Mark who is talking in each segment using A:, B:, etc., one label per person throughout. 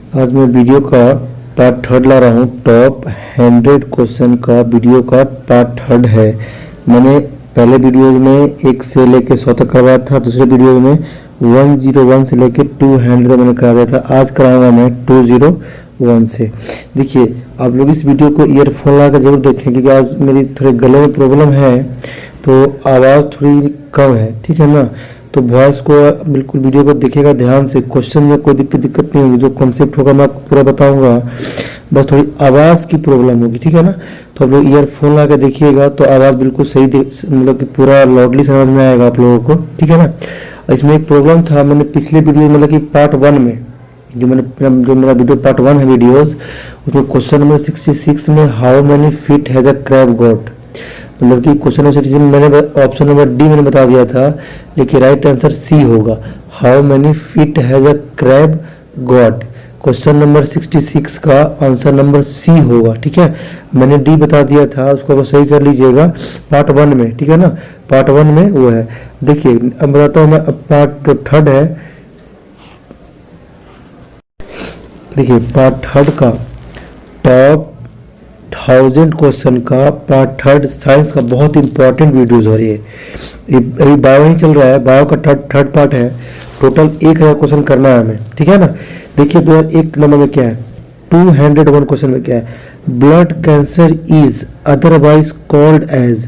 A: आज मैं वीडियो का पार्ट थर्ड ला रहा हूँ। टॉप 100 क्वेश्चन का वीडियो का पार्ट थर्ड है। मैंने पहले वीडियो में 1 से लेके 100 तक करवाया था। दूसरे वीडियो में 101 से लेके 200 तक मैंने करा दिया था। आज कराऊंगा मैं 201 से। देखिए आप लोग इस वीडियो को ईयरफोन लगा कर जरूर देखें, क्योंकि आज मेरी थोड़े गले में प्रॉब्लम है तो आवाज़ थोड़ी कम है, ठीक है ना। तो वॉइस को बिल्कुल वीडियो को देखिएगा ध्यान से। क्वेश्चन में कोई दिक्कत नहीं होगी, जो कॉन्सेप्ट होगा मैं आपको पूरा बताऊंगा, बस थोड़ी आवाज़ की प्रॉब्लम होगी, ठीक है ना। तो आप लोग ईयरफोन लगा के देखिएगा तो आवाज़ बिल्कुल सही मतलब कि पूरा लाउडली समझ में आएगा आप लोगों को, ठीक है ना। इसमें एक प्रॉब्लम था, मैंने पिछले वीडियो मतलब कि पार्ट 1 में जो मेरा वीडियो पार्ट 1 है वीडियोस, उसमें क्वेश्चन नंबर 66 में how many feet has a crab got, मतलब कि क्वेश्चन नंबर मैंने ऑप्शन नंबर डी मैंने बता दिया था, लेकिन राइट आंसर सी होगा। How many feet has a crab got, question number 66 का आंसर नंबर सी होगा, ठीक है। मैंने डी बता दिया था, उसको अब सही कर लीजिएगा पार्ट 1 में, ठीक है ना। पार्ट 1 में वो है। देखिए अब बताता हूँ मैं, अब पार्ट जो थर्ड है, देखिए पार्ट थर्ड का टॉप 1000 क्वेश्चन का पार्ट थर्ड साइंस का बहुत इंपॉर्टेंट वीडियोस हो रही है। अभी बायो ही चल रहा है, बायो का थर्ड पार्ट है। टोटल 1000 क्वेश्चन करना है हमें, ठीक है ना। देखिए 2001 नंबर में क्या है, 201 क्वेश्चन में क्या है, blood cancer is otherwise called as,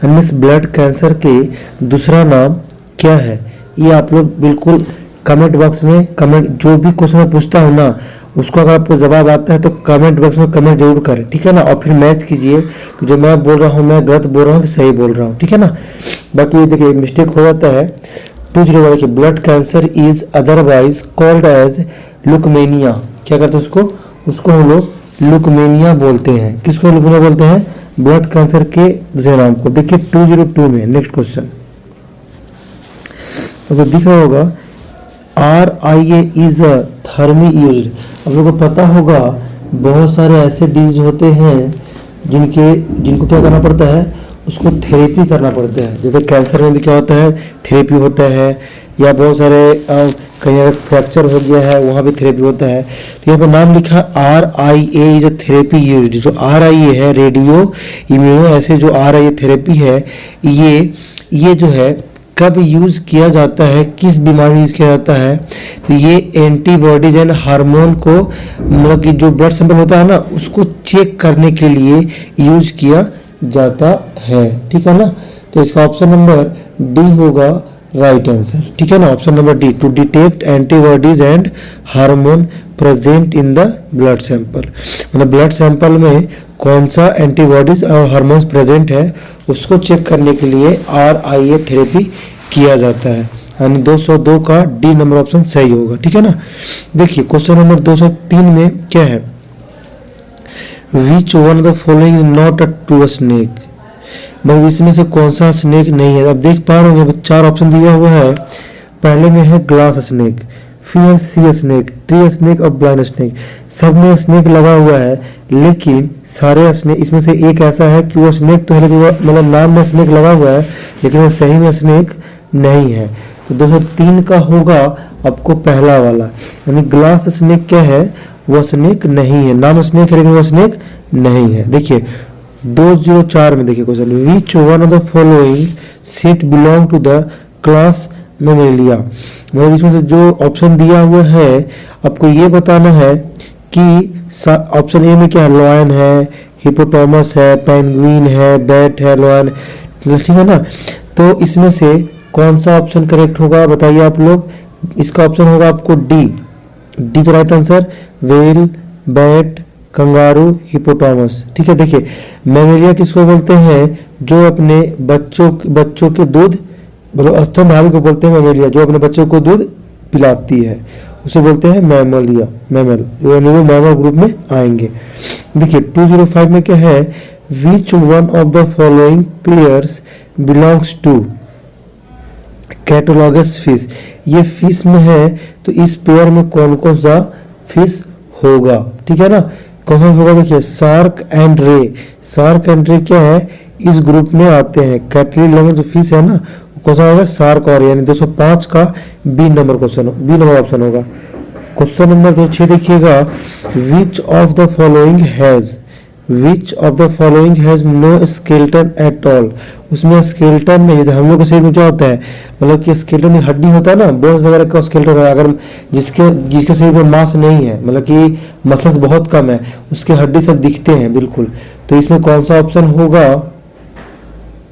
A: means blood cancer के दूसरा नाम क्या है। ये आप लोग बिल्कुल कमेंट बॉक्स में कमेंट, जो भी क्वेश्चन मैं पूछता हूँ ना उसको अगर आपको जवाब आता है तो कमेंट बॉक्स में कमेंट जरूर करें, ठीक है ना। और फिर मैच कीजिए कि जो मैं बोल रहा हूँ मैं गलत बोल रहा हूँ कि सही बोल रहा हूँ, ठीक है ना। बाकी देखिए मिस्टेक हो जाता है। 201 की blood cancer is otherwise called as leukaemia, क्या करते हैं उसको हम लोग लुकमेनिया बोलते हैं। किसको लुकमेनिया बोलते हैं? ब्लड कैंसर के दूसरे नाम को। देखिए 202 में नेक्स्ट क्वेश्चन आपको दिख रहा होगा, RIA is a thermy used. आप लोगों को पता होगा बहुत सारे ऐसे डिजीज होते हैं जिनको क्या करना पड़ता है, उसको थेरेपी करना पड़ता है। जैसे कैंसर में भी क्या होता है, थेरेपी होता है, या बहुत सारे कहीं अगर फ्रैक्चर हो गया है वहाँ भी थेरेपी होता है। तो यहाँ पर नाम लिखा RIA is a therapy used. जो RIA है रेडियो इम्यूनो, ऐसे जो RIA थेरेपी है ये जो है कब यूज किया जाता है, किस बीमारी में यूज किया जाता है, तो ये एंटीबॉडीज एंड हार्मोन को मतलब कि जो ब्लड सैंपल होता है ना उसको चेक करने के लिए यूज किया जाता है, ठीक है ना। तो इसका ऑप्शन नंबर डी होगा राइट आंसर, ठीक है ना। Option number D, to detect antibodies and hormone present in the blood sample, मतलब ब्लड सैंपल में कौन सा एंटीबॉडीज और हार्मोन्स प्रेजेंट है उसको चेक करने के लिए RIA थेरेपी किया जाता है। यानी 202 का डी नंबर ऑप्शन सही होगा, ठीक है ना। देखिए क्वेश्चन नंबर 203 में क्या है, which one of the following is not a true snake, मतलब इसमें से कौन सा स्नेक नहीं है। अब देख पा रहे होंगे 4 ऑप्शन दिया हुआ है। पहले में है ग्लास स्नेक, फिर सी स्नेक, ट्री स्नेक और ब्लाइंड स्नेक। सब में स्नेक लगा हुआ है, लेकिन सारे स्नेक इसमें से एक ऐसा है कि वो स्नेक तो है, लेकिन वो मतलब नाम में स्नेक लगा हुआ है लेकिन वो सही में स्नेक नहीं है। तो 203 का होगा आपको पहला वाला, यानी ग्लास स्नेक क्या है, वो स्नेक नहीं है। नाम स्नेक है लेकिन वो स्नेक नहीं है। देखिए 204 में देखिए question, which one of the following set belong to the class Mammalia, मतलब इसमें से जो ऑप्शन दिया हुआ है आपको ये बताना है कि ऑप्शन ए में क्या है, लॉयन है, हिपोपोटामस है, पेंगुइन है, बैट है, लॉयन, ठीक है ना। तो इसमें से कौन सा ऑप्शन करेक्ट होगा बताइए आप लोग। इसका ऑप्शन होगा आपको D right answer, well, bat, kangaroo, hippopotamus, ठीक है। देखिए मेमेलिया किसको बोलते हैं, जो अपने बच्चों के दूध, मतलब स्तनधारी को बोलते हैं मेमेलिया, जो अपने बच्चों को दूध पिलाती है उसे बोलते हैं मैमल, वो मैमल ग्रुप में आएंगे। देखिए 205 में क्या है, which one of the following pairs belongs to कैटोलॉगस फिश, ये फिश में है तो इस पेयर में कौन कौन सा फिश होगा, ठीक है ना। कौन सा होगा, देखिए शार्क एंड रे। शार्क एंड रे क्या है, इस ग्रुप में आते हैं। कैटोलॉगस जो फिश है ना, कौन सा होगा, शार्क और, यानी 205 का B number question, B number option होगा। क्वेश्चन नंबर 6 देखिएगा, which of the following has no skeleton at all. उसमें स्केलेटन नहीं, हम लोग के शरीर में क्या होता है, मतलब कि स्केलेटन हड्डी होता है ना, बोन्स वगैरह का स्केलेटन है। अगर जिसके शरीर में मांस नहीं है, मतलब कि मसल्स बहुत कम है, उसके हड्डी सब दिखते हैं बिल्कुल। तो इसमें कौन सा ऑप्शन होगा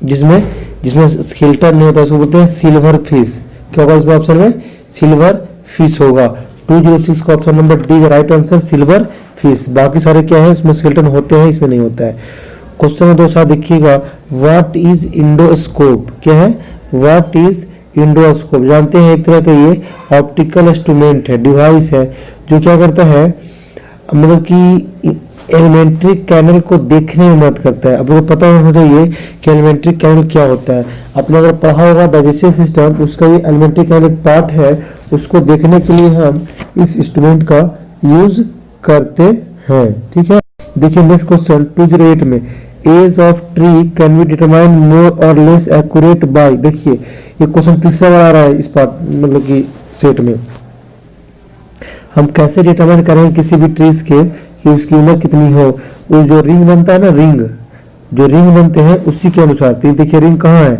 A: जिसमें जिसमें स्केलेटन नहीं होता, उसको बोलते हैं सिल्वर फिश। क्या होगा इसमें ऑप्शन में, सिल्वर फिश होगा। 206 का option number D right answer, silver fish. बाकी सारे क्या है, उसमें स्केलेटन होते हैं, इसमें नहीं होता है। क्वेश्चन नंबर 2 देखिएगा, व्हाट इज इंडोस्कोप। क्या है, व्हाट इज इंडोस्कोप। जानते हैं एक तरह का ये ऑप्टिकल इंस्ट्रूमेंट है, डिवाइस है, जो क्या करता है, मतलब कि एलिमेंट्री कैनल को देखने में मदद करता है। अब आपको पता होना चाहिए कि एलिमेंट्री कैनल क्या होता है। आपने अगर पढ़ा होगा डाइजेस्टिव सिस्टम, उसका ये एलिमेंट्री कैनल एक पार्ट है, उसको देखने के लिए हम इस इंस्ट्रूमेंट का यूज करते हैं। ठीक है, देखिए नेक्स्ट क्वेश्चन 208 में, age of tree can be determine more or less accurate bye. देखिए ये क्वेश्चन तीसरा बार आ रहा है इस पार्ट, मतलब कि सेट में। हम कैसे डिटरमाइन करें किसी भी ट्रीज के कि उसकी उम्र कितनी हो। वो जो रिंग बनता है ना, जो रिंग बनते हैं उसी के अनुसार। तो देखिए रिंग कहाँ है,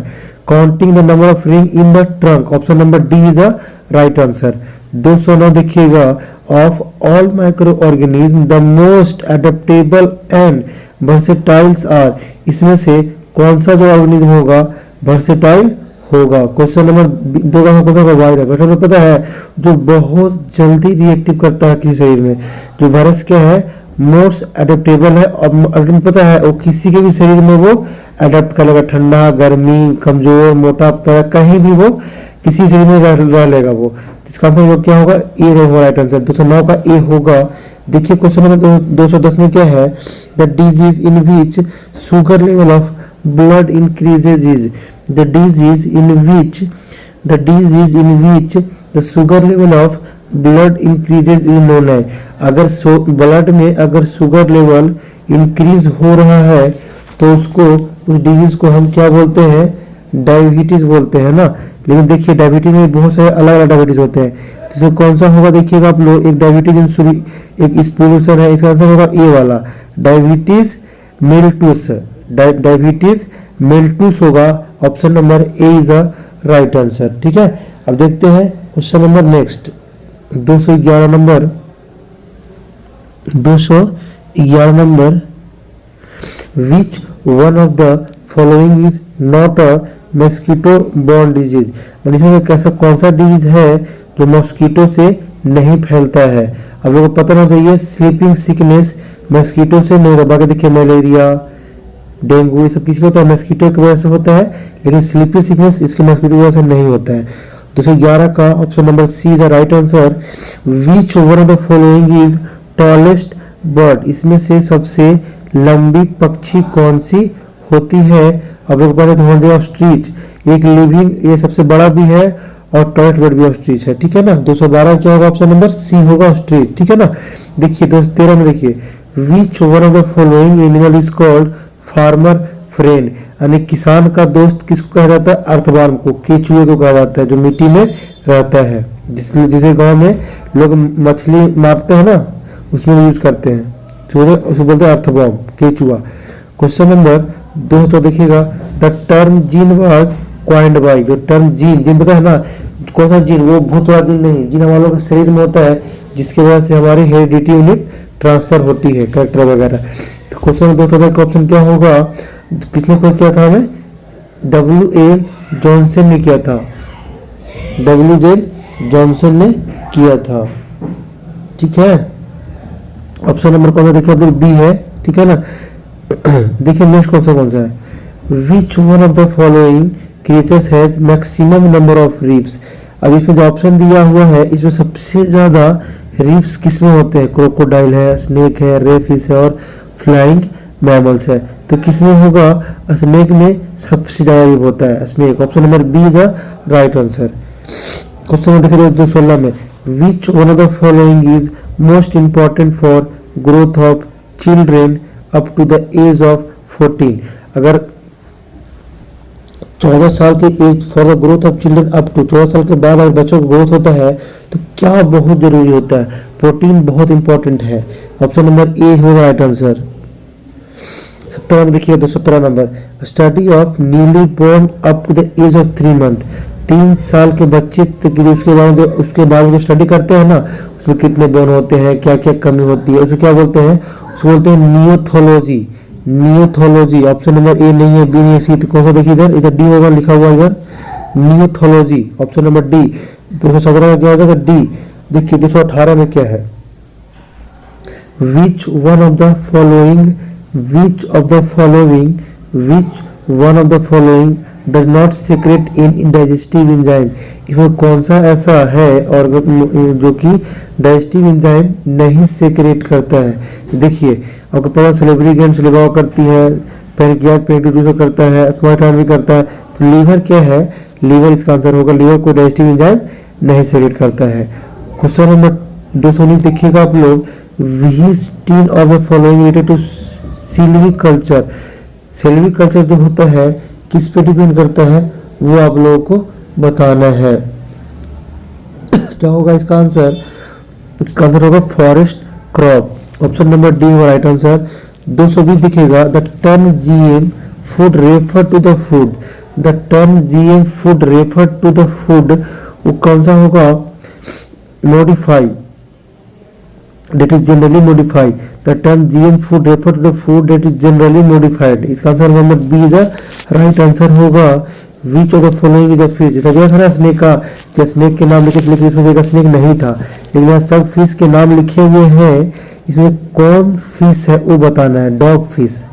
A: counting the number of ring in the trunk, option number D is a right answer. 209 देखिएगा, of all microorganism the most adaptable and versatiles are. इसमें से कौन सा जो ऑर्गेनिज्म होगा वर्सेटाइल होगा। क्वेश्चन नंबर 2 का क्वेश्चन का वायरस, मतलब पता है जो बहुत जल्दी रिएक्टिव करता है किसी शरीर में, जो वायरस क्या है, मोस्ट एडेप्टेबल है। और पता है वो किसी के भी शरीर में वो अडेप्ट कर लेगा, ठंडा, गर्मी, कमजोर, मोटा, कहीं भी वो किसी शरीर में रह लेगा वो। इसका आंसर क्या होगा, ए होगा राइट आंसर। 209 का ए होगा। देखिए क्वेश्चन नंबर 210 में क्या है, the disease in which sugar level of blood increases is. The disease in which the sugar level of blood increases is known है। अगर ब्लड में अगर शुगर लेवल इंक्रीज हो रहा है तो उसको, उस डिजीज को हम क्या बोलते हैं, डायबिटीज बोलते हैं ना। लेकिन देखिए डायबिटीज में बहुत सारे अलग अलग डायबिटीज होते हैं, तो इसमें कौन सा होगा देखिएगा आप लोग। एक डायबिटीज इंसुलिन, एक स्पोर्शन है, इसका आंसर होगा ए वाला, डायबिटीज मेलिटस। डायबिटीज मेलिटस होगा, option number A is a right answer. ठीक है, अब देखते हैं question number next 211 number. Which one of the following is not a mosquito borne disease. मतलब इसमें कैसा कौन सा डिजीज है जो मस्कीटो से नहीं फैलता है। अब लोगों को पता होना चाहिए, स्लीपिंग सिकनेस मस्कीटो से नहीं होता। बाकी देखिए मलेरिया, डेंगू, ये सब किसी को होता है, मस्कीटो की वजह से होता है, लेकिन स्लीपी सिकनेस इसके मस्कीटो की वजह से नहीं होता है। 211 का option number C is right answer. Which one of the following is tallest bird. इसमें से सबसे लंबी पक्षी कौन सी होती है। अब एक बार ऑस्ट्रिच, एक लिविंग, ये सबसे बड़ा भी है और टॉलेस्ट बर्ड भी ऑस्ट्रिच है। ठीक है ना, 212 क्या होगा, ऑप्शन नंबर सी होगा ऑस्ट्रिच। ठीक है ना, देखिए 213 में देखिए, विच one of the following animal is called farmer friend. यानी किसान का दोस्त किसको कहा जाता है, अर्थवर्म को, केचुए को कहा जाता है, जो मिट्टी में रहता है। जिसे गांव में लोग मछली मारते हैं ना, उसमें यूज करते हैं, उसको बोलते हैं अर्थवर्म, केचुआ। क्वेश्चन नंबर 200 देखिएगा, the term gene was coined by. जो टर्म जीन पता है ना, कौन सा जीन, वो बहुत बड़ा जीन नहीं, जीन हमारे लोग के शरीर में होता है, जिसकी वजह से हमारी हेरिडिटी यूनिट ट्रांसफर होती है, कैरेक्टर वगैरह। तो क्वेश्चन 200 का ऑप्शन क्या होगा, किसने खोज किया था हमें, W.L. जॉनसन ने किया था, W.L. जॉनसन ने किया था। ठीक है, ऑप्शन नंबर कौन सा देखिए आप लोग, बी है। ठीक है ना, देखिए नेक्स्ट क्वेश्चन कौन सा है, which one of the following creatures has maximum number of ribs. अब इसमें जो ऑप्शन दिया हुआ है, इसमें सबसे ज्यादा रिब्स किसमें होते हैं, क्रोकोडाइल है, स्नेक है, रे फिश है और फ्लाइंग मैमल्स है। तो किसमें होगा, स्नेक में सबसे ज्यादा रिब होता है, snake. Option number B is a right answer. Question number देखिए 216 में, which one of the following is most important for growth of children up to the age of 14। अगर 14 साल के age, for the growth of children up to 14 साल के बाद अगर बच्चों को ग्रोथ होता है तो क्या बहुत जरूरी होता है? प्रोटीन बहुत इंपॉर्टेंट है। ऑप्शन नंबर ए होगा राइट आंसर। 17 नंबर देखिए, 217 number, study of newly born up to the age of 3 month. 3 साल के बच्चे तक की उसके बाद जो स्टडी करते हैं ना, उसमें कितने बोन होते हैं, क्या क्या कमी होती है, उसे क्या बोलते हैं? उसको बोलते हैं नियोथोलॉजी। नियोथोलॉजी। ऑप्शन नंबर ए नहीं है, बी नहीं है, सी। तो कौन सा देखिए इधर, इधर डी होगा लिखा हुआ इधर, नियोथोलॉजी। Option number D. 217 में क्या हो जाएगा? डी। देखिए 218 में क्या है? Which one of the following which one of the following does not secrete in digestive enzyme। इसमें कौन सा ऐसा है और जो कि डाइजेस्टिव एंजाइम नहीं सेक्रेट करता है? देखिए आपको पता, सेलेब्री ग्लैंड सेलेब्रा करती है, पैनक्रियाज पेंक्रियाज करता है, स्मॉल भी करता है। तो लीवर क्या है? लीवर इसका आंसर होगा। लीवर को डाइजेस्टिव एंजाइम नहीं सेक्रेट करता है। क्वेश्चन नंबर 219 देखिएगा आप लोग, which तीन of the following related to silviculture. Silviculture जो होता है किस पे डिपेंड करता है, वो आप लोगों को बताना है। क्या होगा इसका आंसर? इसका आंसर होगा forest crop. Option number D होगा राइट आंसर। 220 दिखेगा, the term GM food refer to the food. The term GM food refer to the food, वो कौन सा होगा? Modify, that is generally modified। The term GM food refer to the food that is generally modified। इसका answer number B is right answer होगा। Which of the following is a fish। जैसा दिया था ना स्नेक का, कि snake के नाम लिखे थे, लेकिन इसमें एक स्नेक नहीं था, लेकिन यहाँ सब फिश के नाम लिखे हुए हैं। इसमें कौन फिश है वो बताना है। Dog fish.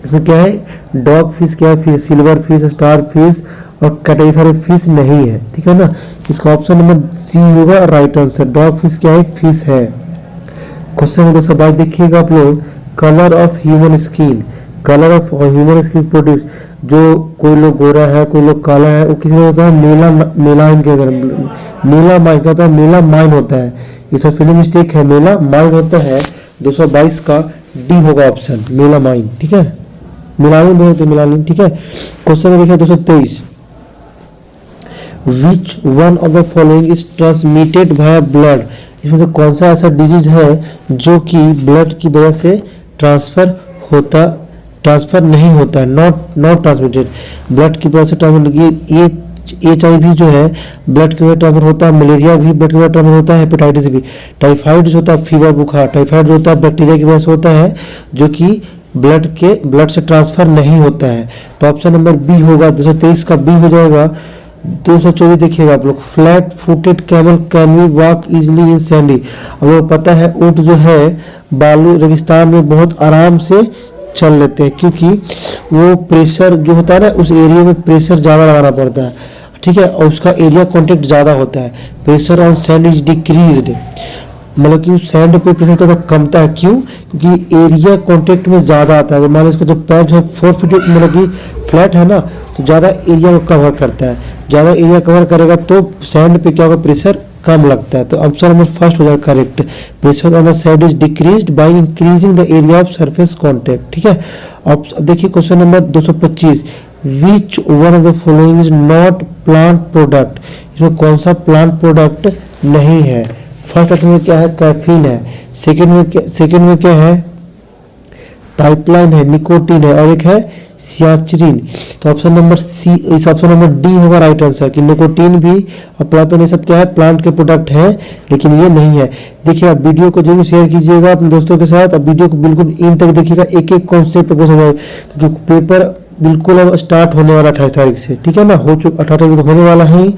A: इसमें क्या है? डॉग फिश क्या है? Fish, silver fish, star fish और कई सारे फिश नहीं है, ठीक है ना। इसका ऑप्शन नंबर सी होगा राइट आंसर। डॉग फिश क्या है? फिश है। क्वेश्चन नंबर 222 देखिएगा आप लोग, colour of human skin. Colour of human skin produce, जो कोई लोग गोरा है, कोई लोग काला है, वो किसी में होता है मेलामाइन के अंदर, मेलामाइन का होता है, मेलामाइन होता है। ये सब स्पेलिंग मिस्टेक है, मेलामाइन होता है। 222 का डी होगा ऑप्शन, मेलामाइन, ठीक है। मेलानिन बोलते हैं, मेलानिन, ठीक है। क्वेश्चन में देखिए 223, विच one of the following is transmitted by blood. इसमें से कौन सा ऐसा डिजीज है जो कि ब्लड की वजह से ट्रांसफर नहीं होता है, नॉट ट्रांसमिटेड, ब्लड की वजह से ट्रांसमिट। ये HIV जो है ब्लड की वजह से ट्रांसफर होता है, मलेरिया भी ब्लड की वजह से ट्रांसफर होता है, हेपेटाइटिस भी, टाइफाइड जो होता है, फीवर बुखार, टाइफाइड जो होता है बैक्टीरिया की वजह से होता है, जो कि ब्लड से ट्रांसफर नहीं होता है। तो ऑप्शन नंबर बी होगा, 223 का बी हो जाएगा। 224 देखिएगा आप लोग, flat footed camel can we walk easily in sandy. अब लोग पता है ऊंट जो है बालू रेगिस्तान में बहुत आराम से चल लेते हैं, क्योंकि वो प्रेशर जो होता है ना, उस एरिया में प्रेशर ज़्यादा लगाना पड़ता है, ठीक है, और उसका एरिया कॉन्टेक्ट ज़्यादा होता है। Pressure on sand is decreased, मतलब कि उस सैंड पे प्रेशर का कमता है। क्यों? क्योंकि एरिया कॉन्टेक्ट में ज़्यादा आता है। मान लो इसको जो पैर जो 4 फीट मतलब कि फ्लैट है ना, तो ज़्यादा एरिया को कवर करता है। ज़्यादा एरिया कवर करेगा तो सैंड पे क्या होगा? प्रेशर कम लगता है। तो ऑप्शन नंबर फर्स्ट हो जाएगा correct. Pressure on the sand is decreased by increasing the area of surface contact, ठीक है। अब देखिए question number 225, which one of the following is not plant product. इसमें कौन सा प्लांट प्रोडक्ट नहीं है? फर्स्ट ऑप्शन में क्या है? कैफीन है। सेकंड में क्या है? पाइपलाइन है, निकोटीन है, और एक है सियाचिन। तो ऑप्शन नंबर सी, इस ऑप्शन नंबर डी होगा राइट आंसर, कि निकोटीन भी और पाइपलाइन ये सब क्या है? प्लांट के प्रोडक्ट है, लेकिन ये नहीं है। देखिए आप वीडियो को जरूर शेयर कीजिएगा अपने दोस्तों के साथ। अब वीडियो को बिल्कुल इन तक देखिएगा, एक एक कॉन्सेप्ट पे समझाइए, क्योंकि पेपर बिल्कुल अब स्टार्ट होने वाला 28 तारीख से, ठीक है ना। 18 तारीख होने वाला है।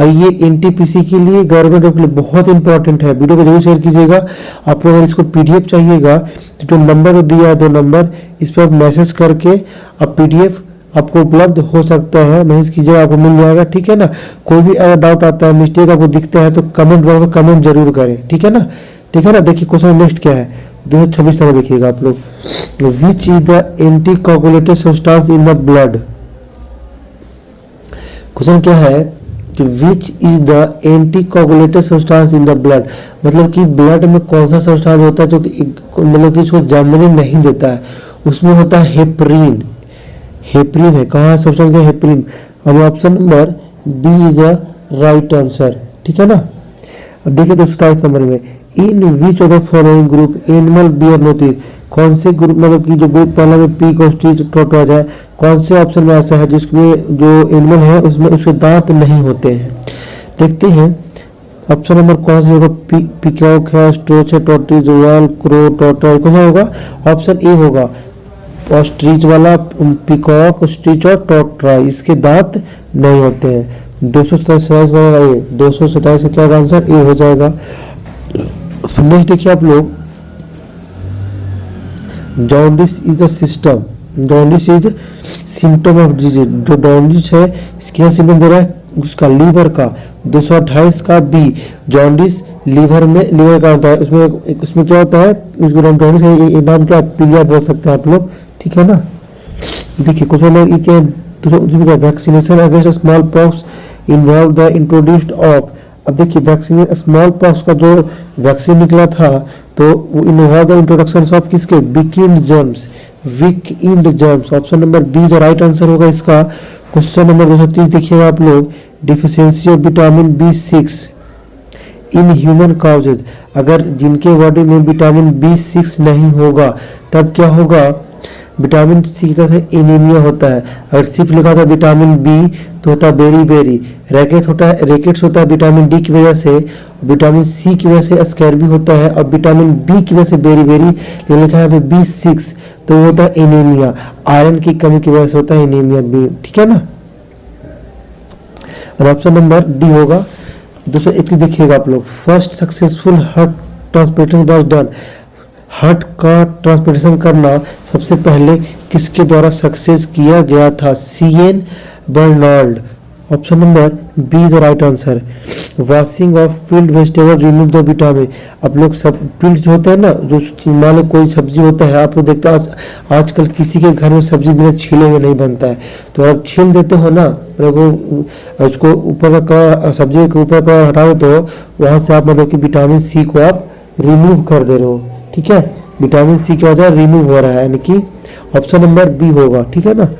A: और ये NTPC के लिए, गवर्नमेंट जॉब के लिए बहुत इंपॉर्टेंट है। वीडियो को जरूर शेयर कीजिएगा। आप लोग अगर इसको PDF चाहिएगा तो जो नंबर दिया है 2 नंबर, इस पर आप मैसेज करके अब PDF आपको उपलब्ध हो सकता है, मैसेज कीजिएगा, आपको मिल जाएगा, ठीक है ना। कोई भी अगर डाउट आता है, मिस्टेक आपको दिखता है, तो कमेंट बॉक्स में कमेंट जरूर करें, ठीक है ना, ठीक है ना। देखिए क्वेश्चन नेक्स्ट क्या है, 226 नंबर देखिएगा आप लोग, which is the anticoagulated substance in the blood. Question क्या है कि which is the anticoagulated substance in the blood, मतलब कि ब्लड में कौन सा सब्सटेंस होता है जो कि मतलब कि इसको जमने नहीं देता है। उसमें होता है हेपरिन। हेपरिन है, कहाँ सब्सटेंस है? हेपरिन। अब option number B is a right answer, ठीक है ना। अब देखिए 227 नंबर में, in which of the following group animal bear notice, कौन से ग्रुप मतलब कि जो ग्रुप पहला में पीक ऑस्ट्रिच टॉर्टोइज है, कौन से ऑप्शन में ऐसा है जिसमें जो एनिमल है उसमें उसके दांत नहीं होते हैं। देखते हैं ऑप्शन नंबर कौन सा होगा, पिकॉक है, स्ट्रोच है, टॉर्टोइज, व्हेल, क्रो, टॉर्टोइज, कौन सा होगा? ऑप्शन ए होगा, ऑस्ट्रिच वाला, पिकॉक, ऑस्ट्रिच और टॉर्टोइज, इसके दांत नहीं होते हैं। 227 बनेगा ये, 227 का क्या आंसर ए हो जाएगा। नेक्स्ट देखिए आप लोग, jaundice is a system, jaundice is symptom of disease, जो जॉन्डिस है इसके सिम्टम दे रहा है उसका लीवर का। 228 का बी, जॉन्डिस लीवर में, लीवर का होता है, उसमें क्या होता है, उसको जॉन्डिस का नाम क्या, पीलिया बोल सकते हैं आप लोग, ठीक है ना। देखिए क्वेश्चन नंबर ई के, vaccination against small pox involve the introduced of. अब देखिए वैक्सीन स्मॉल पॉक्स का जो वैक्सीन निकला था तो वो इन्वॉल्व द इंट्रोडक्शन ऑफ किसके, weakened germs, weakened germs. Option number B is right answer होगा इसका। क्वेश्चन नंबर 230 देखिएगा आप लोग, deficiency of vitamin B6 in human causes, अगर जिनके बॉडी में विटामिन B6 नहीं होगा तब क्या होगा, विटामिन सी का से एनीमिया होता है। अगर सिर्फ लिखा था विटामिन बी तो होता है बेरी बेरी, रैकेट्स होता है विटामिन डी की वजह से, विटामिन सी की वजह से स्कैर्बी होता है, और विटामिन बी की वजह से बेरी बेरी, ये लिखा है B6 तो वो होता है एनीमिया, आयरन की कमी की वजह से होता है एनीमिया बी, ठीक है ना। और ऑप्शन नंबर डी होगा। 221 देखिएगा आप लोग, first successful heart transplantation was done, heart का ट्रांसप्लांटेशन करना सबसे पहले किसके द्वारा सक्सेस किया गया था, CN Barnard. Option number B is right answer. Washing of field vegetable remove the vitamin, आप लोग सब फील्ड जो होता है ना, जो मान लो कोई सब्जी होता है, आप लोग देखते हैं आजकल किसी के घर में सब्जी बिना छीले हुए नहीं बनता है, तो आप छील देते हो ना, मतलब उसको ऊपर का सब्जी के ऊपर का हटा देते हो, वहां से आप मतलब कि विटामिन सी को आप रिमूव कर दे रहे हो, ठीक है, विटामिन सी क्या हो जाए, रिमूव हो रहा है, यानी कि ऑप्शन नंबर बी होगा, ठीक है ना।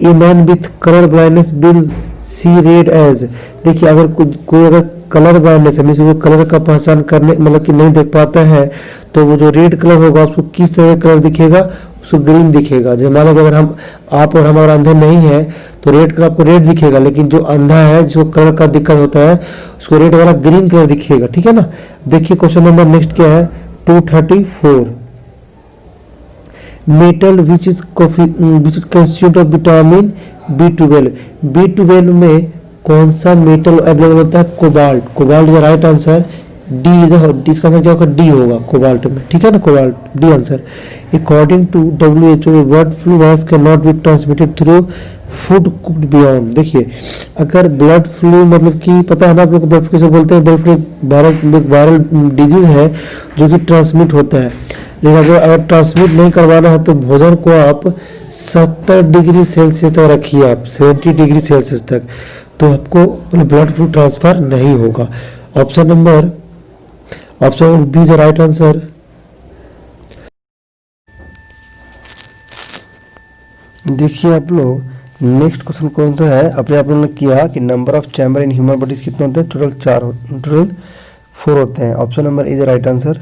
A: A man with colour blindness will see red as, देखिए अगर कोई अगर कलर ब्लाइंडनेस है, वो कलर का पहचान करने मतलब कि नहीं देख पाता है, तो वो जो रेड कलर होगा उसको किस तरह का कलर दिखेगा, उसको ग्रीन दिखेगा। जैसे मान लो अगर आप और हमारा अंधे नहीं है तो रेड कलर आपको रेड दिखेगा, लेकिन जो अंधा है जिसको कलर का दिक्कत होता है उसको रेड वाला ग्रीन कलर दिखेगा, ठीक है ना। देखिए क्वेश्चन नंबर नेक्स्ट क्या है, 234, metal which is consumed of vitamin B12, B12 में कौन सा मेटल अवेलेबल होता है, कोबाल्ट, कोबाल्ट का राइट आंसर डी इज, इसका आंसर क्या होगा, डी होगा कोबाल्ट में, ठीक है ना, cobalt D answer. According to WHO bird flu virus can not be transmitted through food cooked beyond, देखिए अगर ब्लड फ्लू मतलब कि पता है ना आप लोग को, ब्लड फ्लू कैसे बोलते हैं, ब्लड फ्लू वायरल डिजीज है जो कि ट्रांसमिट होता है, लेकिन अगर ट्रांसमिट नहीं करवाना है तो भोजन को आप 70 डिग्री सेल्सियस तक रखिए, आप 70 डिग्री सेल्सियस तक, तो आपको ब्लड फ्लू ट्रांसफर नहीं होगा। Option number B is right answer. देखिए आप लोग नेक्स्ट क्वेश्चन कौन सा है, अपने आप लोगों ने किया कि number of chamber in human bodies कितने होते हैं, टोटल 4 होते हैं। Option number is right answer.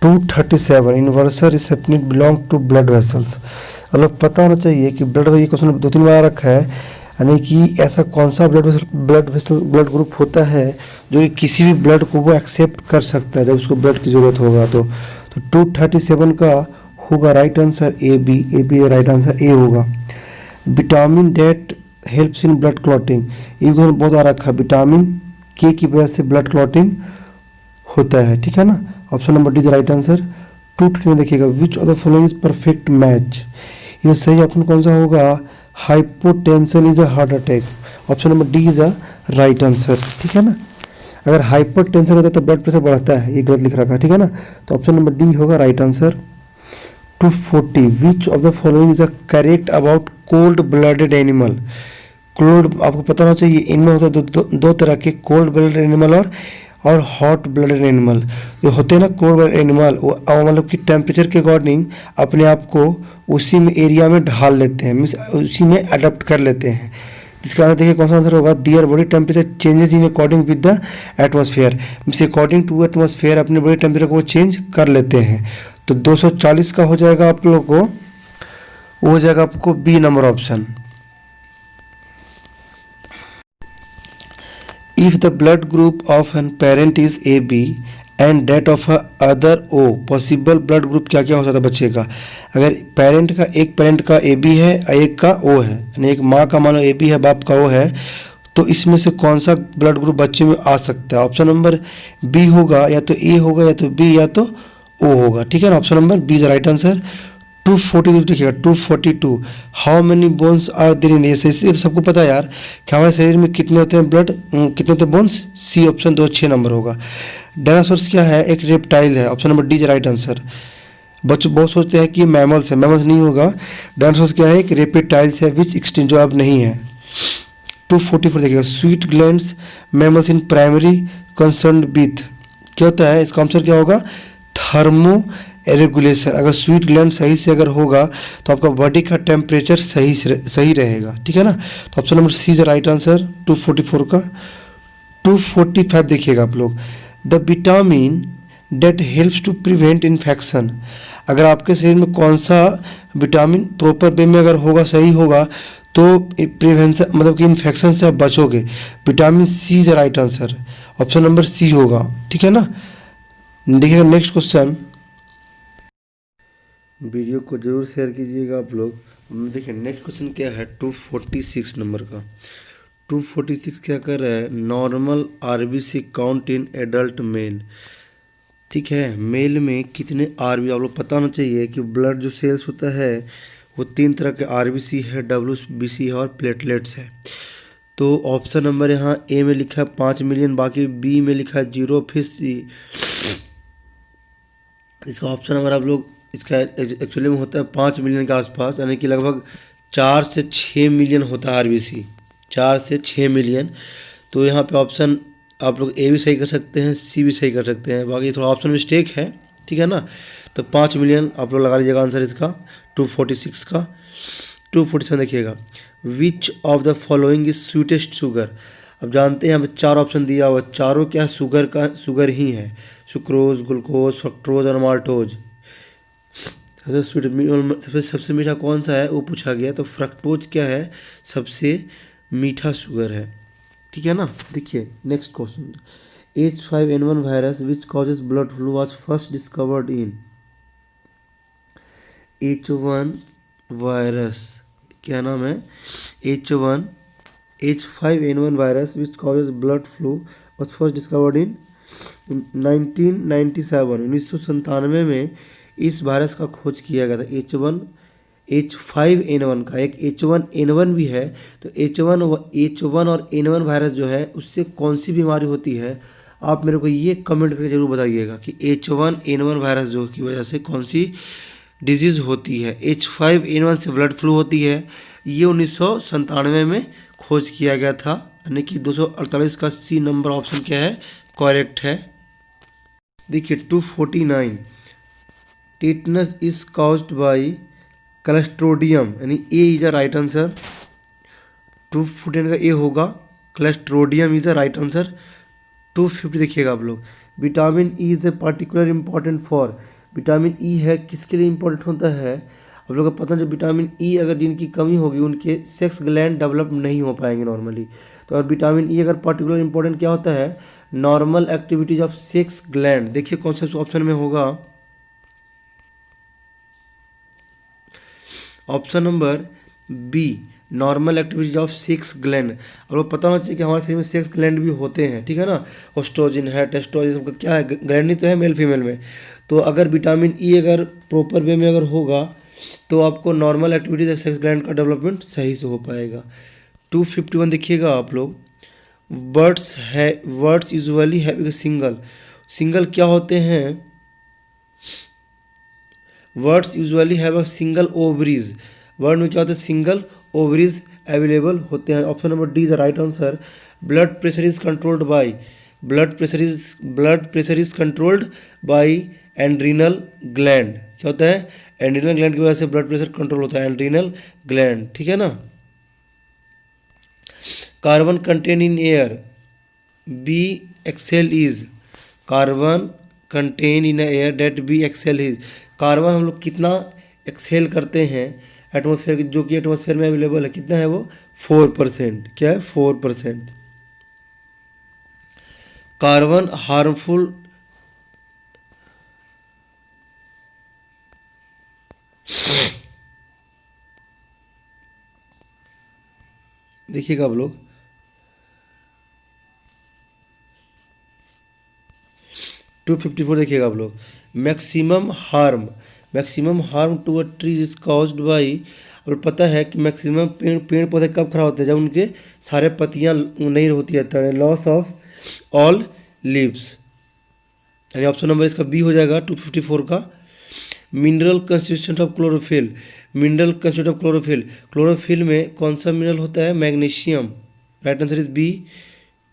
A: 237 universal recipient belong to blood vessels, मतलब पता होना चाहिए कि ब्लड, ये क्वेश्चन 2-3 बार रखा है, यानी कि ऐसा कौन सा ब्लड ग्रुप होता है जो कि किसी भी ब्लड को वो एक्सेप्ट कर सकता है जब उसको ब्लड की जरूरत होगा, तो 237 का होगा right answer A B right answer A होगा। Vitamin that helps in blood clotting, ये बहुत आ रखा है, विटामिन के की वजह से ब्लड क्लॉटिंग होता है, ठीक है ना। Option number D is right answer. 230 में देखिएगा, which of the following is perfect match, ये सही ऑप्शन कौन सा होगा, hypotension is a heart attack, option number D is a right answer, ठीक है ना। अगर हाइपरटेंशन होता है तो ब्लड प्रेशर बढ़ता है, ये गलत लिख रखा है, ठीक है ना, तो ऑप्शन नंबर डी होगा right answer. 240, which of the following is a correct about cold blooded animal, cold आपको पता होना चाहिए, इनमें होता है दो तरह के, कोल्ड ब्लडेड एनिमल और हॉट ब्लडेड एनिमल। जो होते हैं ना कोल्ड ब्लडेड एनिमल, वो मतलब कि टेम्परेचर के अकॉर्डिंग अपने आप को उसी में एरिया में ढाल लेते हैं, मीन्स उसी में अडप्ट कर लेते हैं, इसका आंसर देखिए कौन सा आंसर होगा, their body temperature changes in according with the atmosphere, means according to atmosphere अपने बॉडी टेम्परेचर को चेंज कर लेते हैं। तो 240 का हो जाएगा आप लोगों को, वो हो जाएगा आपको B number option. If the blood group of an parent is A B and that of other O, possible blood group क्या क्या हो सकता है बच्चे का। अगर एक पेरेंट का ए बी है और एक का ओ है, यानी एक माँ का मानो ए बी है, बाप का ओ है, तो इसमें से कौन सा ब्लड ग्रुप बच्चे में आ सकता है। ऑप्शन नंबर बी होगा, या तो ए होगा, या तो बी, या तो ओ होगा, ठीक है ना। Option number B is right answer. 242 देखिएगा, 242, how many bones are there in, ये तो सबको पता है यार कि हमारे शरीर में कितने होते हैं ब्लड, कितने होते हैं बोन्स, सी ऑप्शन 2 6 नंबर होगा। डायनासोर्स क्या है, एक रेप्टाइल है, option number D is right answer. बच्चे बहुत सोचते हैं कि मैमल्स है, मैमल्स नहीं होगा। डायनासोर्स क्या है, एक रेप्टाइल्स है विच एक्सटिंक्ट, जो अब नहीं है। 244 देखिएगा, sweet glands mammals in primary concern with, क्या होता है, इसका आंसर क्या होगा, थर्मो रेगुलेशन। अगर स्वीट ग्लैंड सही से अगर होगा तो आपका बॉडी का टेम्परेचर सही रहेगा, ठीक है ना। तो option number C is right answer 244 का। 245 देखिएगा आप लोग, the vitamin that helps to prevent infection, अगर आपके शरीर में कौन सा विटामिन प्रॉपर वे में अगर होगा, सही होगा, तो प्रिवेंशन मतलब कि इन्फेक्शन से आप बचोगे। Vitamin C is right answer, option number C होगा, ठीक है ना। देखिएगा नेक्स्ट क्वेश्चन, वीडियो को जरूर शेयर कीजिएगा आप लोग। देखिए नेक्स्ट क्वेश्चन क्या है, 246 नंबर का। 246 क्या कर रहा है, normal RBC count in adult mail, ठीक है। मेल में कितने आरबी, आप लोग पता होना चाहिए कि ब्लड जो सेल्स होता है वो 3 तरह के आरबीसी है, डब्ल्यूबीसी है और प्लेटलेट्स है। तो ऑप्शन नंबर यहाँ ए में लिखा है 5 मिलियन, बाकी बी में लिखा है 0, फिर सी। इसका ऑप्शन नंबर आप लोग, इसका एक्चुअली में होता है 5 मिलियन के आसपास, यानी कि लगभग 4 से 6 मिलियन होता है आरबीसी, 4 से 6 मिलियन। तो यहाँ पे ऑप्शन आप लोग ए भी सही कर सकते हैं, सी भी सही कर सकते हैं, बाकी थोड़ा ऑप्शन मिस्टेक है, ठीक है ना। तो 5 मिलियन आप लोग लगा लीजिएगा आंसर इसका 246 का। 247 देखिएगा, which of the following is sweetest sugar, अब जानते हैं यहाँ पे 4 ऑप्शन दिया हुआ, चारों क्या शुगर ही है, सुक्रोज, ग्लूकोज, फ्रक्टोज और माल्टोज। सबसे मीठा कौन सा है वो पूछा गया, तो फ्रक्टोज क्या है, सबसे मीठा शुगर है, ठीक है ना। देखिए next question, H5N1 virus which causes blood flu was first discovered in, H1 virus क्या नाम है, H5N1 virus which causes blood flu was first discovered in 1997 में इस वायरस का खोज किया गया था। H5N1 का एक H1N1 भी है, तो H1 और N1 वायरस जो है उससे कौन सी बीमारी होती है, आप मेरे को ये कमेंट करके जरूर बताइएगा कि H1N1 वायरस जो की वजह से कौन सी डिजीज़ होती है। H5N1 से ब्लड फ्लू होती है, ये 1997 में खोज किया गया था, यानी कि 248 का सी नंबर ऑप्शन क्या है, करेक्ट है। देखिए 249, टिटनस इज काउज्ड बाय क्लस्ट्रोडियम, यानी ए इज द राइट आंसर। 249 का ए होगा, क्लस्ट्रोडियम इज द राइट आंसर। 250 देखिएगा आप लोग, vitamin E is a particular important for, vitamin E है किसके लिए इम्पोर्टेंट होता है, आप लोगों को पता है जो विटामिन ई अगर जिनकी कमी होगी उनके सेक्स ग्लैंड डेवलप नहीं हो पाएंगे नॉर्मली। तो और विटामिन ई अगर पर्टिकुलर इंपॉर्टेंट क्या होता है, normal activities of sex gland. देखिए कौन सा ऑप्शन में होगा, option number B, normal activities of sex gland. और वो पता होना चाहिए कि हमारे शरीर में सेक्स ग्लैंड भी होते हैं, ठीक है ना। ओस्ट्रोजिन है, टेस्टोजिन, सबका क्या है, ग्लैंड ही तो है मेल फीमेल में। तो अगर विटामिन ई अगर प्रॉपर वे में अगर होगा तो आपको नॉर्मल एक्टिविटीज सेक्स ग्लैंड का डेवलपमेंट सही से हो पाएगा। 251 देखिएगा आप लोग, वर्ड्स यूजुअली हैविंग सिंगल क्या होते हैं, birds usually have a single ovaries, bird में क्या होता है, सिंगल ओवरीज अवेलेबल होते हैं। Option number D is the right answer. Blood pressure is controlled by adrenal gland, क्या होता है, एंड्रीनल ग्लैंड की वजह से ब्लड प्रेशर कंट्रोल होता है, एंड्रीनल ग्लैंड, ठीक है ना। Carbon content in air, be excel is, carbon content in air that be excel is, carbon हम लोग कितना एक्सेल करते हैं एटमॉस्फेयर, जो कि एटमॉस्फेयर में अवेलेबल है, कितना है वो 4%, क्या है 4%। कार्बन हार्मफुल, देखिएगा आप लोग 254 देखिएगा आप लोग, maximum harm to a tree is caused by, और पता है कि मैक्सिमम पेड़ पौधे कब खराब होते हैं, जब उनके सारे पत्तियां नहीं होती है, लॉस ऑफ ऑल लीव्स, यानी ऑप्शन नंबर इसका बी हो जाएगा 254 का। Mineral constitution of chlorophyll, mineral constitution of chlorophyll, chlorophyll में कौन सा मिनरल होता है, magnesium, right answer is B.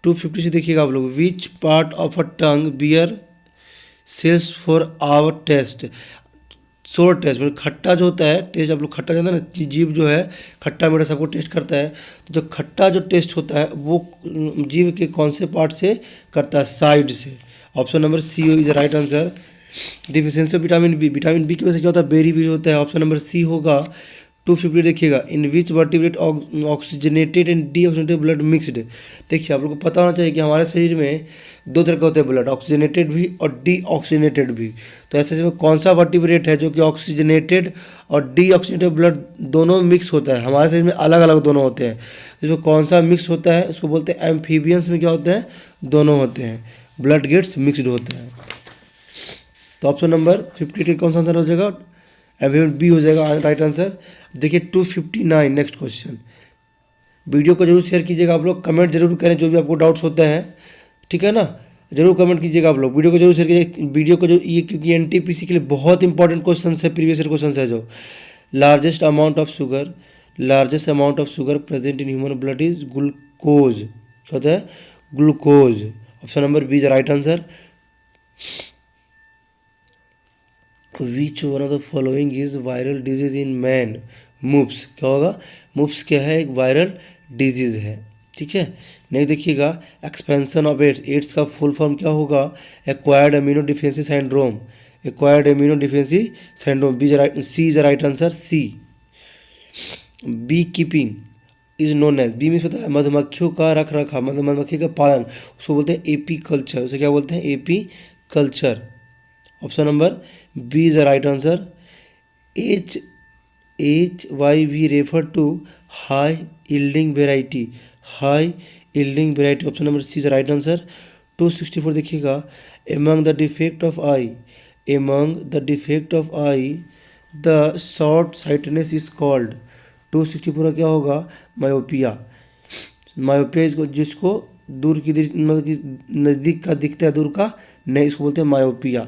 A: 250 से देखिएगा आप लोग, which part of a tongue bear cells for our taste, sour taste, मतलब खट्टा जो होता है टेस्ट, आप लोग खट्टा जानते हैं ना, जीभ जो है खट्टा मीठा सबको टेस्ट करता है, तो जो खट्टा जो टेस्ट होता है वो जीभ के कौन से पार्ट से करता है, साइड से, option number C is right answer. Deficiency of vitamin B, vitamin B की वजह से क्या होता है, बेरी बेरी होता है, ऑप्शन नंबर सी होगा। 250 देखिएगा, in which vertebrate oxygenated and deoxygenated blood mixed, देखिए आप लोग को पता होना चाहिए कि हमारे शरीर में दो तरह के होते हैं ब्लड, ऑक्सीजनेटेड भी और डीऑक्सीजनेटेड भी, तो ऐसे में कौन सा वर्टिब्रेट है जो कि ऑक्सीजनेटेड और डीऑक्सीजनेटेड ब्लड दोनों मिक्स होता है, हमारे शरीर में अलग अलग दोनों होते हैं, इसमें कौन सा मिक्स होता है उसको बोलते हैं एम्फीबियंस में क्या होते हैं, दोनों होते हैं, ब्लड गेट्स मिक्सड होते हैं। तो ऑप्शन नंबर 58 कौन सा आंसर हो जाएगा, एम्फीबियन बी हो जाएगा राइट आंसर। देखिए 259 नेक्स्ट क्वेश्चन, वीडियो को जरूर शेयर कीजिएगा आप लोग, कमेंट जरूर करें जो भी आपको डाउट्स होते हैं, ठीक है ना, जरूर कमेंट कीजिएगा आप लोग, वीडियो को जरूर शेयर कीजिए, वीडियो को जो ये क्योंकि एनटीपीसी के लिए बहुत इंपॉर्टेंट क्वेश्चन है, प्रीवियस ईयर क्वेश्चन है जो, largest amount of sugar present in human blood is glucose, क्या होता है glucose, option number B is right answer. Which one of the following is viral disease in man, mumps, क्या होगा, मुप्स क्या है, एक वायरल डिजीज है, ठीक है। नेक्स्ट देखिएगा, एक्सपेंशन ऑफ एड्स, एड्स का फुल फॉर्म क्या होगा, acquired immunodeficiency syndrome, acquired immunodeficiency syndrome, B right, C is right answer, C. Bee keeping is known as, bee means पता है मधुमक्खियों का रख रखा, मधुमक्खी का पालन, उसको बोलते हैं एपी कल्चर, उसे क्या बोलते हैं apiculture, option number B is the right answer. H Y V refer to high yielding variety, high yielding variety, option number C is the right answer. 264 देखिएगा, among the defect of eye, among the defect of eye the short sightness is called, 264 का क्या होगा, myopia, myopia इसको जिसको दूर की मतलब कि नज़दीक का दिखता है, दूर का नहीं, इसको बोलते हैं मायोपिया।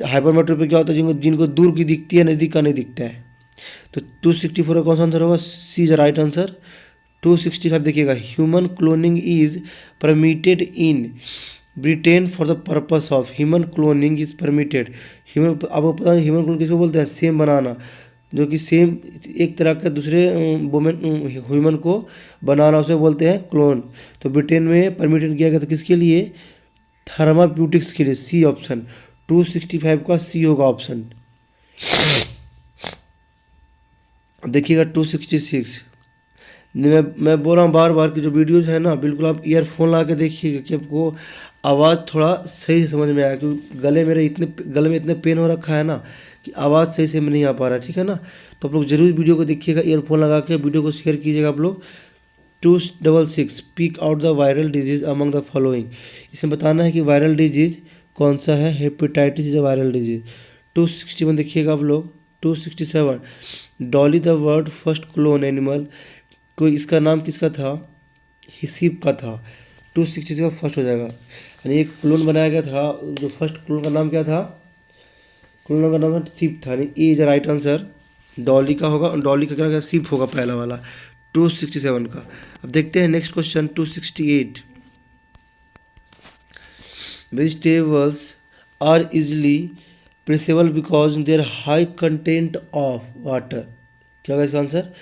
A: हाइपरमेट्रोपिया क्या होता है, जिनको जिनको दूर की दिखती है, नज़दीक का नहीं दिखता है। तो 264 का कौन सा आंसर होगा, सी इज राइट आंसर। 265 देखिएगा, human cloning is permitted in Britain for the purpose of, human cloning is permitted, human, आपको पता है ह्यूमन क्लोन किसको बोलते हैं, सेम बनाना, जो कि सेम एक तरह का दूसरे वुमेन ह्यूमन को बनाना, उसे बोलते हैं क्लोन। तो ब्रिटेन में परमिटेड किया गया था किसके लिए, थर्माप्यूटिक्स के लिए, सी ऑप्शन, 265 का सी होगा ऑप्शन। देखिएगा 266, मैं बोल रहा हूँ बार बार कि जो वीडियोज है ना, बिल्कुल आप ईयरफोन लगा के देखिएगा कि आपको आवाज़ थोड़ा सही से समझ में आएगा, क्योंकि गले में इतने पेन हो रखा है ना कि आवाज़ सही से नहीं आ पा रहा है, ठीक है ना। तो आप लोग जरूर वीडियो को देखिएगा, ईयरफोन लगा के वीडियो को शेयर कीजिएगा आप लोग। 266, speak out the viral disease among the following, इसमें बताना है कि वायरल डिजीज कौन सा है, hepatitis is a viral disease. 261 देखिएगा आप लोग। 267, Dolly the world first clone animal, कोई इसका नाम किसका था, हिसीप का था। 266 का फर्स्ट हो जाएगा, यानी एक क्लोन बनाया गया था, जो फर्स्ट क्लोन का नाम क्या था, क्लोन का नाम सीप था, यानी ए इज राइट आंसर। डॉली का होगा, डॉली का क्या सीप होगा पहला वाला, 267 का। अब देखते हैं next question 268, vegetables are easily perishable because their high content of water, क्या होगा इसका आंसर,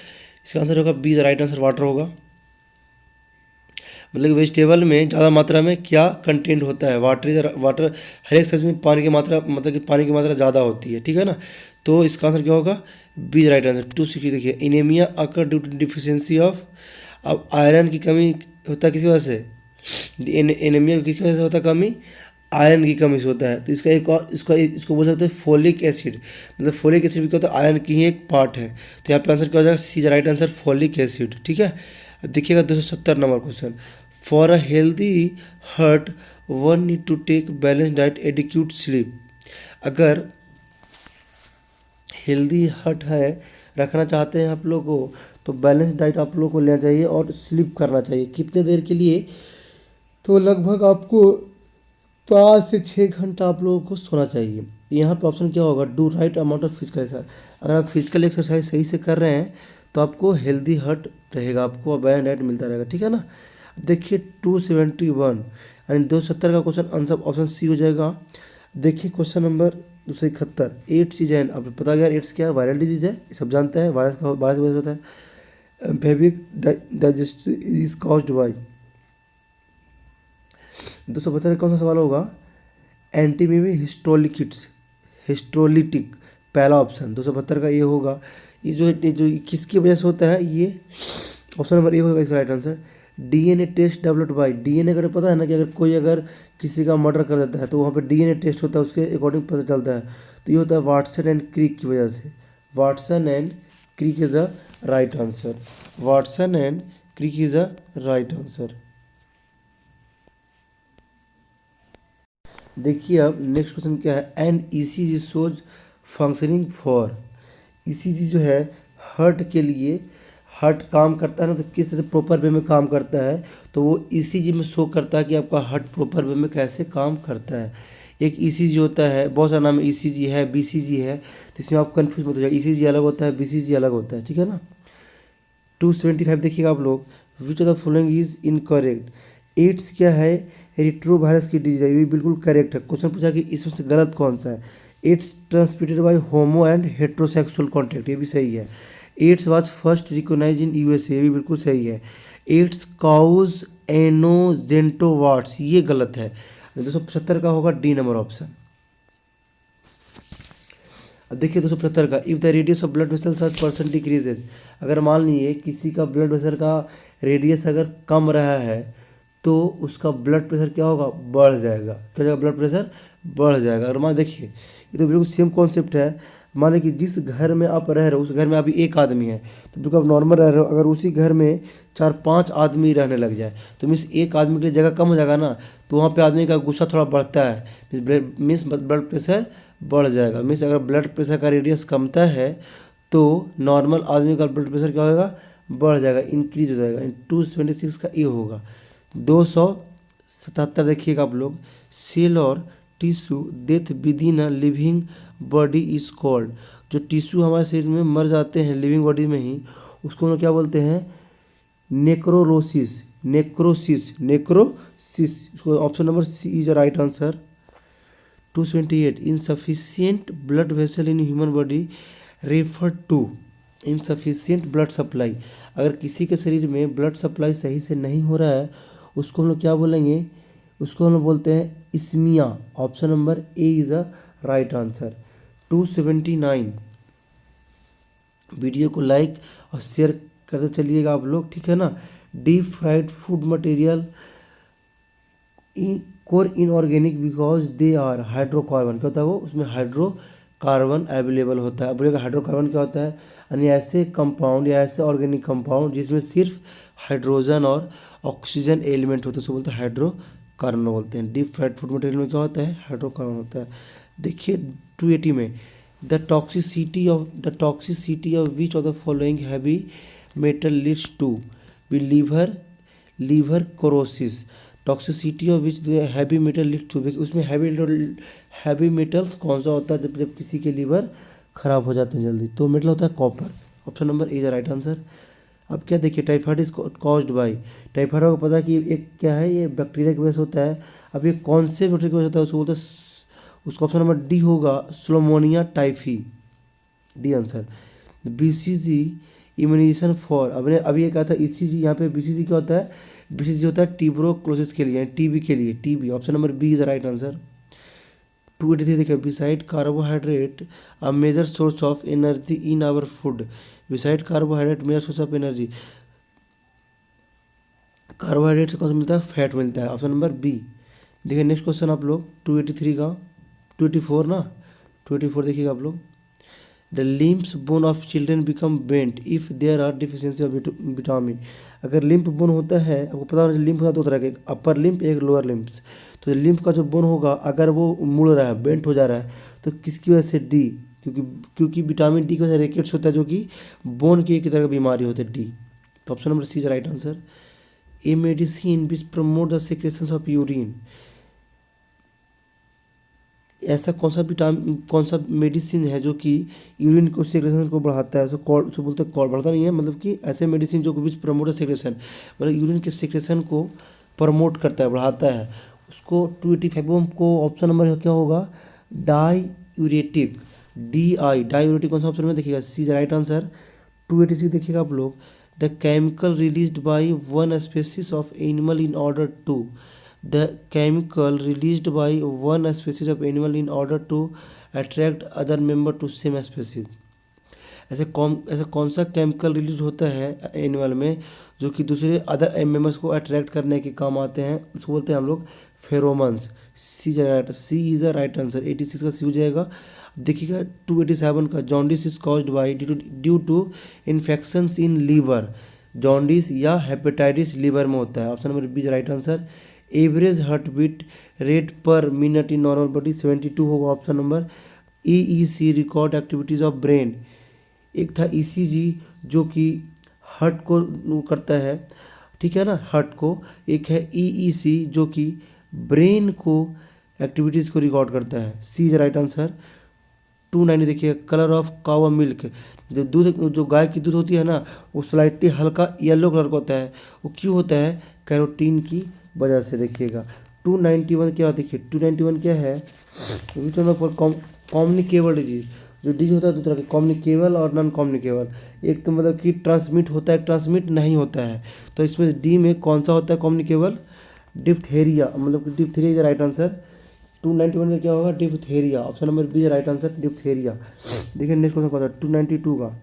A: इसका आंसर होगा B the right answer, water होगा। मतलब कि वेजिटेबल में ज़्यादा मात्रा में क्या कंटेंट होता है, वाटर, हर एक सब्जी में पानी की मात्रा, मतलब कि पानी की मात्रा ज़्यादा होती है, ठीक है ना। तो इसका आंसर क्या होगा, बी राइट आंसर। 260 देखिए, anaemia occur due to deficiency of, अब आयरन की कमी होता है किसी वजह से, एनीमिया किस वजह से होता है कमी, आयरन की कमी से होता है। तो इसका एक और इसको बोल सकते हैं फोलिक एसिड, मतलब फोलिक एसिड भी क्या होता है, आयरन की ही एक पार्ट है। तो यहाँ पे आंसर क्या हो जाएगा, C right answer, folic acid, ठीक है। अब देखिएगा 270 number question, for a healthy heart one need to take balance diet adequate sleep. अगर हेल्दी हार्ट है, रखना चाहते हैं आप लोग को, तो बैलेंस डाइट आप लोग को लेना चाहिए और स्लीप करना चाहिए। कितने देर के लिए, तो लगभग आपको 5 से 6 घंटा आप लोगों को सोना चाहिए। यहाँ पे ऑप्शन क्या होगा, do right amount of physical exercise. अगर आप फिजिकल एक्सरसाइज सही से कर रहे हैं तो आपको हेल्दी हार्ट रहेगा, आपको बैलेंस डाइट मिलता रहेगा, ठीक है ना। अब देखिए 271 यानी 270 का क्वेश्चन आंसर ऑप्शन सी हो जाएगा। देखिए question number 271, AIDS is an, अब पता गया एड्स क्या है, वायरल डिजीज है, ये सब जानते हैं, वायरस की वजह से होता है। फेबिक डाइजेस्टिव इज कॉज्ड बाई, 272 कौन सा सवाल होगा, एंटीमीमी हिस्टोलिटिक, पहला ऑप्शन 272 का ये होगा। ये जो किसकी वजह से होता है, ये ऑप्शन नंबर ए होगा इसका right answer. DNA test developed by, DNA का पता है ना कि अगर कोई किसी का मर्डर कर देता है तो वहाँ पे डीएनए टेस्ट होता है, उसके अकॉर्डिंग पता चलता है। तो ये होता है वाटसन एंड क्रिक की वजह से, Watson and Crick is a right answer, Watson and Crick is a right answer. देखिए अब नेक्स्ट क्वेश्चन क्या है, an ECG shows functioning for, ECG जो है हार्ट के लिए, हार्ट काम करता है ना, तो किस तरह से प्रॉपर वे में काम करता है, तो वो ईसीजी में शो करता है कि आपका हार्ट प्रॉपर वे में कैसे काम करता है। एक ईसीजी होता है, बहुत सारा नाम ईसीजी है, बीसीजी है, तो इसमें आप कंफ्यूज मत हो जाए, ईसीजी अलग होता है, बीसीजी अलग होता है, ठीक है ना। 275 देखिएगा आप लोग, which of the following is incorrect. AIDS क्या है, रिट्रो वायरस की डिजीज है, ये बिल्कुल करेक्ट है। क्वेश्चन पूछा कि इसमें से गलत कौन सा है, AIDS transmitted by homo and heterosexual contact, ये भी सही है। AIDS was first recognise in USA, ये भी बिल्कुल सही है। एड्स काउज एनोजेंटोवार्ट्स, ये गलत है। 275 का होगा डी नंबर ऑप्शन। अब देखिए 275 का, if the radius of blood vessel such percent decreases, अगर मान लीजिए किसी का ब्लड वेसल का रेडियस अगर कम रहा है तो उसका ब्लड प्रेशर क्या होगा, बढ़ जाएगा, क्या जाएगा, ब्लड प्रेशर बढ़ जाएगा। अगर मान देखिए ये तो बिल्कुल सेम कॉन्सेप्ट है, मान लीजिए कि जिस घर में आप रह रहे हो उस घर में अभी एक आदमी है, तो बिल्कुल आप नॉर्मल रह रहे हो, अगर उसी घर में 4-5 आदमी रहने लग जाए तो मीन्स एक आदमी के लिए जगह कम हो जाएगा ना, तो वहाँ पे आदमी का गुस्सा थोड़ा बढ़ता है, मीन्स ब्लड प्रेशर बढ़ जाएगा। मीन्स अगर ब्लड प्रेशर का रेडियस कमता है तो नॉर्मल आदमी का ब्लड प्रेशर क्या होगा, बढ़ जाएगा, इंक्रीज हो जाएगा। 276 का ये होगा। 277 देखिएगा आप लोग, सेल और tissue death with in a living body is called, जो टिश्यू हमारे शरीर में मर जाते हैं लिविंग बॉडी में ही, उसको हम लोग क्या बोलते हैं, नेक्रोसिस, नेक्रोसिस, उसको option number C is right answer. 278 insufficient blood vessel in human body refer to, insufficient blood supply, अगर किसी के शरीर में ब्लड सप्लाई सही से नहीं हो रहा है उसको हम लोग क्या बोलेंगे, उसको हम लोग बोलते हैं इस्मिया, option number A is a right answer. 279, video को लाइक और शेयर करते चलिएगा आप लोग, ठीक है ना। Deep fried food material core inorganic because they are hydrocarbon, क्या होता है वो, उसमें हाइड्रोकार्बन अवेलेबल होता है। अब बोलेगा हाइड्रोकार्बन क्या होता है, यानी ऐसे कंपाउंड या ऐसे ऑर्गेनिक कंपाउंड जिसमें सिर्फ हाइड्रोजन और ऑक्सीजन एलिमेंट होता है, उसको बोलते हैं हाइड्रोकार्बन बोलते हैं। डीप फ्राइड फूड मटेरियल में क्या होता है, हाइड्रोकार्बन होता है। देखिए 280 में, the toxicity of which of the following heavy metal leads to be liver cirrhosis, toxicity of which heavy metal lead to, उसमें हैवी मेटल्स कौन सा होता है जब किसी के लीवर खराब हो जाते हैं जल्दी, तो मेटल होता है copper, option number A is right answer. अब क्या देखिए, typhoid is caused bye, typhoid को पता है कि एक क्या है, ये बैक्टीरिया की वजह से होता है। अब ये कौन से बैक्टीरिया की वजह से होता है, उसको बोलते हैं, उसका ऑप्शन नंबर डी होगा, salmonella typhi, D answer. BCG immunisation for, अभी ये कहा था ईसीजी, यहाँ पे बीसीजी क्या होता है, BCG होता है ट्यूबरोक्लोसिस के लिए, टीबी के लिए, TB. Option number B is right answer. 283 देखिए, beside carbohydrate a major source of energy in our food. Beside carbohydrate major source of energy, carbohydrate से कौन सा मिलता है? फैट मिलता है। Option number B. देखिए नेक्स्ट क्वेश्चन आप लोग 283 का, 284 ना, 284 देखिएगा आप लोग। The limbs bone of children become bent if there are deficiency of vitamin. अगर लिम्प बोन होता है, आपको पता होना चाहिए लिम्प होता है दो तरह के, एक अपर लिम्प एक लोअर लिम्प्स। तो लिम्प का जो बोन होगा अगर वो मुड़ रहा है, बेंट हो जा रहा है, तो किसकी वजह से? डी, क्योंकि विटामिन डी की वजह से रिकेट्स होता है, जो कि बोन की एक तरह की बीमारी होती है, डी। तो option number C is right answer. A medicine which promote the secretion of urine. ऐसा कौन सा मेडिसिन है जो कि यूरिन को सेक्रेशन को बढ़ाता है? उसको बोलते हैं कॉल, बढ़ाता नहीं है, मतलब कि ऐसे मेडिसिन जो विच प्रमोट द सेक्रेशन, मतलब यूरिन के सेक्रेशन को प्रमोट करता है, बढ़ाता है उसको। 285 को ऑप्शन नंबर क्या होगा? डाईयूरेटिक, डाईयूरेटिक कौन सा ऑप्शन में देखिएगा? सी इज राइट आंसर। 286 देखिएगा आप लोग। The chemical released by one species of animal in order to, the chemical released by one species of animal in order to attract other member to same species। ऐसा कौन सा chemical release होता है animal में जो कि दूसरे other members को अट्रैक्ट करने के काम आते हैं? उसको बोलते हैं हम लोग pheromones. C is the right answer. 86 का सी हो जाएगा। देखिएगा 287 का, jaundice is caused by due to infections in liver. Jaundice या हेपेटाइटिस लीवर में होता है। Option number B is right answer. Average heart beat rate per minute in normal body 72 होगा। Option number EEC record activities of brain. एक था ECG जो कि heart को करता है, ठीक है ना, हार्ट को। एक है EEC जो कि ब्रेन को एक्टिविटीज़ को रिकॉर्ड करता है। सी इज राइट आंसर। 290 देखिए, कलर ऑफ कावा मिल्क। जो गाय की दूध होती है ना, वो स्लाइटली हल्का येलो कलर का होता है। वो क्यों होता है? कैरोटीन की वजह से। देखिएगा 291 क्या, देखिए 291 क्या है? Which one of communicable disease. जो डिजीज होता है दो तरह के, कम्युनिकेबल और नॉन कम्युनिकेबल। एक तो मतलब कि ट्रांसमिट होता है, ट्रांसमिट नहीं होता है। तो इसमें डी में कौन सा होता है कम्युनिकेबल? डिप्थेरिया, मतलब कि डिप्थेरिया इज राइट आंसर। 291 में क्या होगा? Diphtheria. Option number B right answer, diphtheria. देखिए नेक्स्ट क्वेश्चन कौन सा? 292 का,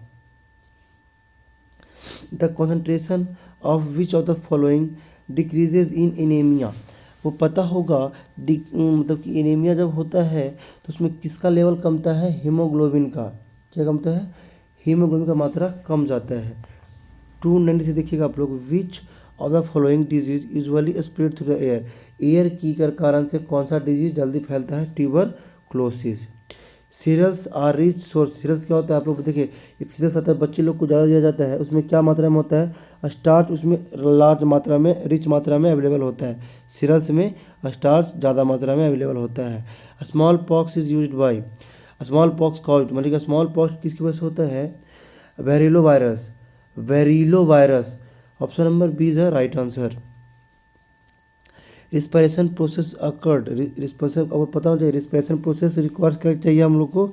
A: the concentration of which of the following decreases in anaemia. वो पता होगा मतलब कि एनीमिया जब होता है तो उसमें किसका लेवल कमता है? हीमोग्लोबिन का। क्या कमता है? हीमोग्लोबिन का मात्रा कम जाता है। 290 देखिएगा आप लोग, which of the following disease usually spread through the air. Air की कारण से कौन सा डिजीज जल्दी फैलता है? Tuberculosis. Cereals are rich source. Cereals क्या होता है? आप लोग देखिए, एक सीरियल्स आता है बच्चे लोग को ज़्यादा दिया जाता है, उसमें क्या मात्रा में होता है? स्टार्च उसमें लार्ज मात्रा में, रिच मात्रा में अवेलेबल होता है। सीरियल्स में स्टार्च ज़्यादा मात्रा में अवेलेबल होता है। Smallpox is used by, smallpox caused, मतलब कि स्मॉल पॉक्स किसकी वजह से होता है? Variola virus, variola virus. Option number B is right answer. Respiration process occurred, respiration, अब पता होना चाहिए रिस्पिरेशन प्रोसेस रिक्वायर्स क्या चाहिए हम लोग को?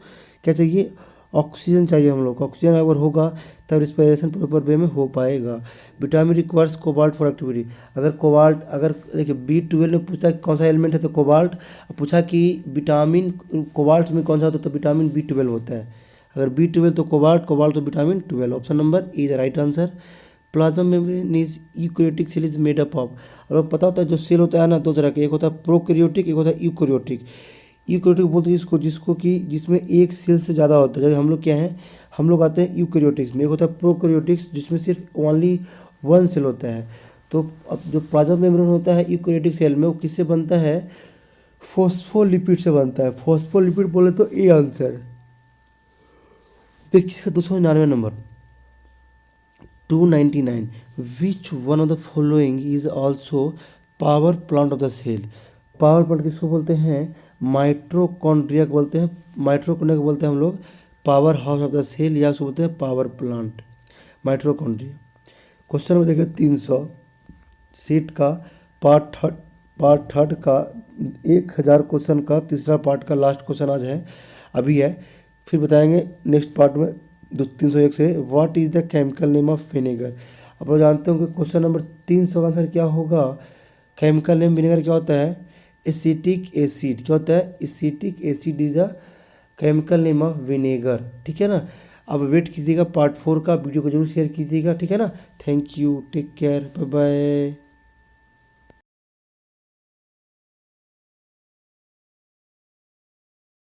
A: क्या चाहिए? ऑक्सीजन चाहिए हम लोग को। ऑक्सीजन अगर होगा तब रिस्पिरेशन प्रॉपर वे में हो पाएगा। Vitamin requires cobalt for activity. अगर कोबाल्ट, अगर देखिए B12 ने पूछा कौन सा एलिमेंट है तो कोबाल्ट, पूछा कि विटामिन कोबाल्ट में कौन सा होता है तो विटामिन B12 होता है। अगर B12 तो कोबाल्ट, कोबाल्ट तो vitamin 12। Option number A is right answer. Plasma membrane is eukaryotic cell is made up of. और पता होता है जो सेल होता है ना, दो तरह के, एक होता है प्रोकैरियोटिक, एक होता है यूकैरियोटिक। यूकैरियोटिक बोलते हैं जिसको कि जिसमें एक सेल से ज़्यादा होता है। जैसे हम लोग क्या हैं, हम लोग आते हैं यूकैरियोटिक्स में। एक होता है प्रोकैरियोटिक्स जिसमें सिर्फ ओनली वन सेल होता है। तो अब जो प्लाज्मा मेम्ब्रेन होता है यूकैरियोटिक सेल में, वो किससे बनता है? फॉस्फोलिपिड से बनता है। फॉस्फोलिपिड बोले तो ए आंसर। देखिए 299 नंबर, 299, which one of the following is also power plant of the cell. Power plant किसको बोलते हैं? माइट्रोकॉन्ड्रिया को बोलते हैं। माइट्रोकॉन्ड्रिया को बोलते हैं हम लोग power house of the cell, या उसको बोलते हैं पावर प्लांट, माइट्रोकॉन्ड्रिया। क्वेश्चन में देखिए 300 सीट का पार्ट थर्ड का 1000 क्वेश्चन का तीसरा पार्ट का लास्ट क्वेश्चन आज है, अभी है, फिर बताएंगे नेक्स्ट पार्ट में 301 से। What is the chemical name of vinegar. आप लोग जानते हो कि क्वेश्चन नंबर 300 का आंसर क्या होगा। केमिकल नेम विनेगर क्या होता है, एसिटिक एसिड। क्या होता है, acetic acid is a chemical name of vinegar. ठीक है ना। अब वेट कीजिएगा पार्ट 4 का, वीडियो को जरूर शेयर कीजिएगा। ठीक है ना। Thank you, take care, bye bye.